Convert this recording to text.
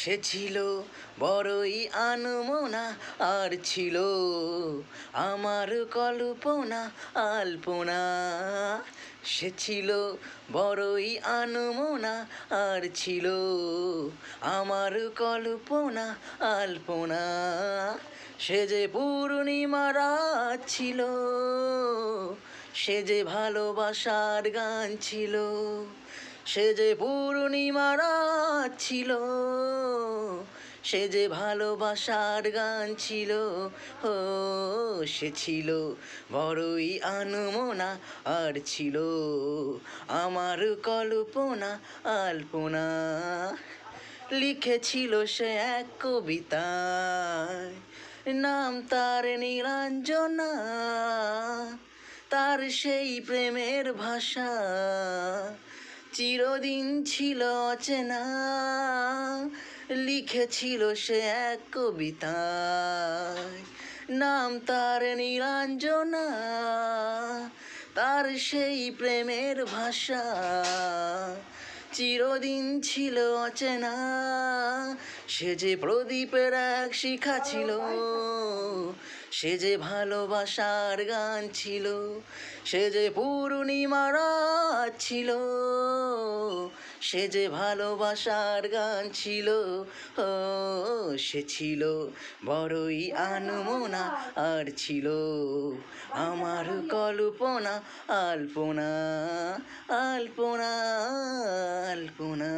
সে ছিল বড়ই আনমনা, আর ছিল আমার কল্পনা আলপনা। সে ছিল বড়ই আনমনা, আর ছিল আমার কল্পনা আলপনা। সে যে পূর্ণিমা রাত ছিল, সে যে ভালোবাসার গান ছিল। সে যে পূর্ণিমা রাত ছিল, সে যে ভালোবাসার গান ছিল। ও সে ছিল বড়ই আনমনা, আর ছিল আমার কল্পনা আলপনা। লিখেছিল সে এক কবিতায়, নাম তার নীলাঞ্জনা। তার সেই প্রেমের ভাষা চিরদিন ছিল অচেনা। লিখেছিল সে এক কবিতায়, নাম তার নীলাঞ্জনা। তার সেই প্রেমের ভাষা চিরদিন ছিল অচেনা। সে যে প্রদীপের এক শিখা ছিল, সে যে ভালোবাসার গান ছিল। সে যে পূর্ণিমা রাত ছিল, সে যে ভালোবাসার গান ছিল। ও সে ছিল বড়ই আনমনা, আর ছিল আমার কল্পনা আলপনা আলপনা আলপনা।